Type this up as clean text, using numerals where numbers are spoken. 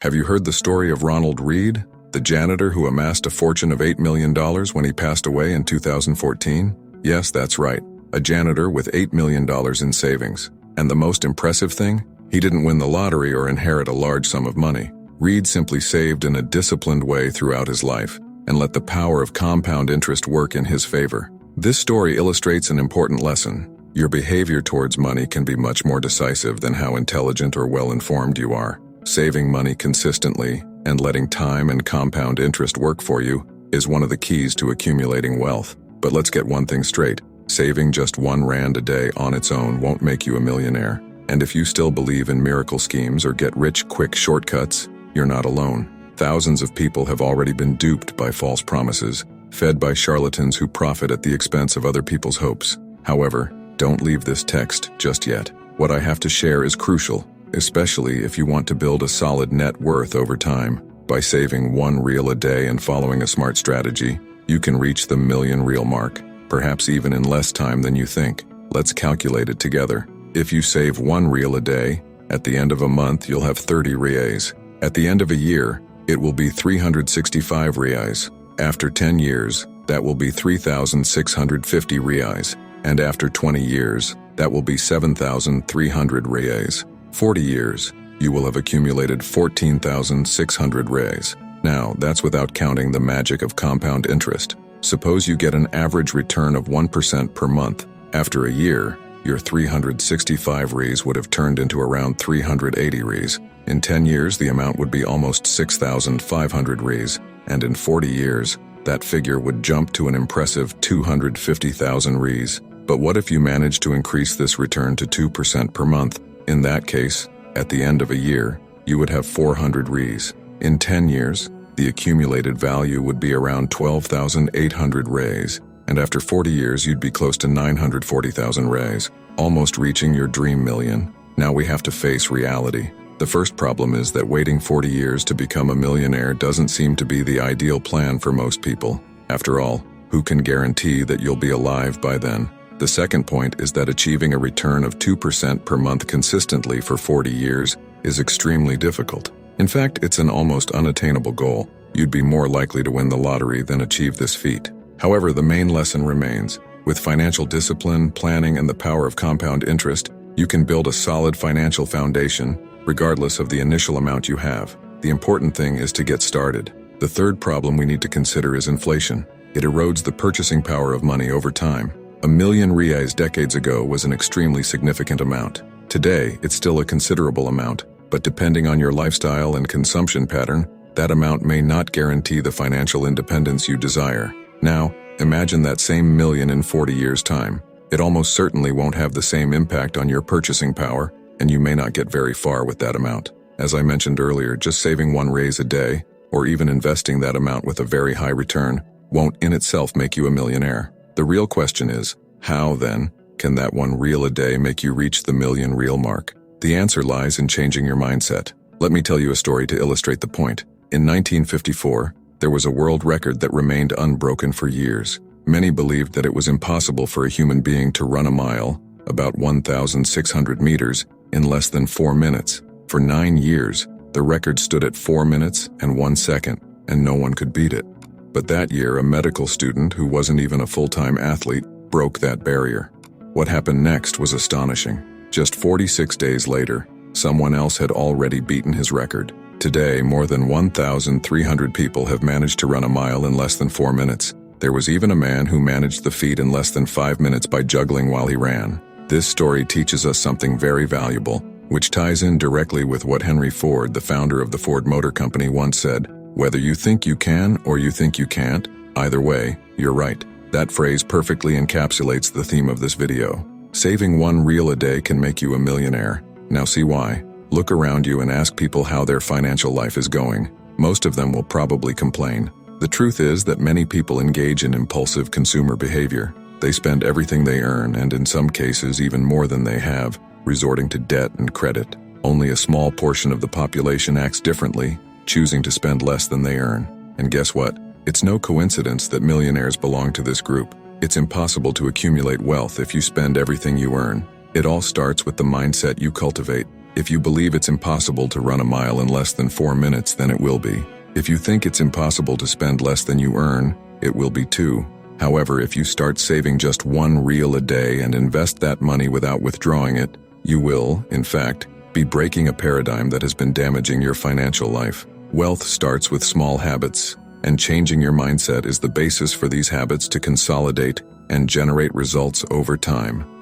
Have you heard the story of Ronald Read, the janitor who amassed a fortune of $8 million when he passed away in 2014? Yes, that's right, a janitor with $8 million in savings. And the most impressive thing? He didn't win the lottery or inherit a large sum of money. Read simply saved in a disciplined way throughout his life and let the power of compound interest work in his favor. This story illustrates an important lesson. Your behavior towards money can be much more decisive than how intelligent or well-informed you are. Saving money consistently and letting time and compound interest work for you is one of the keys to accumulating wealth. But let's get one thing straight. Saving just R1 a day on its own won't make you a millionaire. And if you still believe in miracle schemes or get-rich-quick shortcuts, you're not alone. Thousands of people have already been duped by false promises, fed by charlatans who profit at the expense of other people's hopes. However, don't leave this text just yet. What I have to share is crucial, especially if you want to build a solid net worth over time. By saving R1 a day and following a smart strategy, you can reach the million real mark, perhaps even in less time than you think. Let's calculate it together. If you save R1 a day, at the end of a month you'll have 30 reais. At the end of a year, it will be 365 reais. After 10 years, that will be 3,650 reais. And after 20 years, that will be 7,300 reais. 40 years, you will have accumulated 14,600 reais. Now, that's without counting the magic of compound interest. Suppose you get an average return of 1% per month. After a year, your 365 reais would have turned into around 380 reais. In 10 years, the amount would be almost 6,500 reais. And in 40 years, that figure would jump to an impressive 250,000 reais. But what if you manage to increase this return to 2% per month? In that case, at the end of a year, you would have 400 reais. In 10 years, the accumulated value would be around 12,800 reais, and after 40 years you'd be close to 940,000 reais, almost reaching your dream million. Now we have to face reality. The first problem is that waiting 40 years to become a millionaire doesn't seem to be the ideal plan for most people. After all, who can guarantee that you'll be alive by then? The second point is that achieving a return of 2% per month consistently for 40 years is extremely difficult. In fact, it's an almost unattainable goal. You'd be more likely to win the lottery than achieve this feat. However, the main lesson remains. With financial discipline, planning, and the power of compound interest, you can build a solid financial foundation, regardless of the initial amount you have. The important thing is to get started. The third problem we need to consider is inflation. It erodes the purchasing power of money over time. $1 million reais decades ago was an extremely significant amount. Today, it's still a considerable amount, but depending on your lifestyle and consumption pattern, that amount may not guarantee the financial independence you desire. Now, imagine that same million in 40 years' time. It almost certainly won't have the same impact on your purchasing power, and you may not get very far with that amount. As I mentioned earlier, just saving R1 a day, or even investing that amount with a very high return, won't in itself make you a millionaire. The real question is, how, then, can that R1 a day make you reach the million real mark? The answer lies in changing your mindset. Let me tell you a story to illustrate the point. In 1954, there was a world record that remained unbroken for years. Many believed that it was impossible for a human being to run a mile, about 1,600 meters, in less than 4 minutes. For 9 years, the record stood at 4 minutes and 1 second, and no one could beat it. But that year, a medical student who wasn't even a full-time athlete broke that barrier. What happened next was astonishing. Just 46 days later, someone else had already beaten his record. Today, more than 1,300 people have managed to run a mile in less than 4 minutes. There was even a man who managed the feat in less than 5 minutes by juggling while he ran. This story teaches us something very valuable, which ties in directly with what Henry Ford, the founder of the Ford Motor Company, once said: "Whether you think you can or you think you can't, either way, you're right." That phrase perfectly encapsulates the theme of this video. Saving R1 a day can make you a millionaire. Now see why. Look around you and ask people how their financial life is going. Most of them will probably complain. The truth is that many people engage in impulsive consumer behavior. They spend everything they earn, and in some cases even more than they have, resorting to debt and credit. Only a small portion of the population acts differently, choosing to spend less than they earn. And guess what? It's no coincidence that millionaires belong to this group. It's impossible to accumulate wealth if you spend everything you earn. It all starts with the mindset you cultivate. If you believe it's impossible to run a mile in less than 4 minutes, then it will be. If you think it's impossible to spend less than you earn, it will be too. However, if you start saving just $1 a day and invest that money without withdrawing it, you will, in fact, be breaking a paradigm that has been damaging your financial life. Wealth starts with small habits, and changing your mindset is the basis for these habits to consolidate and generate results over time.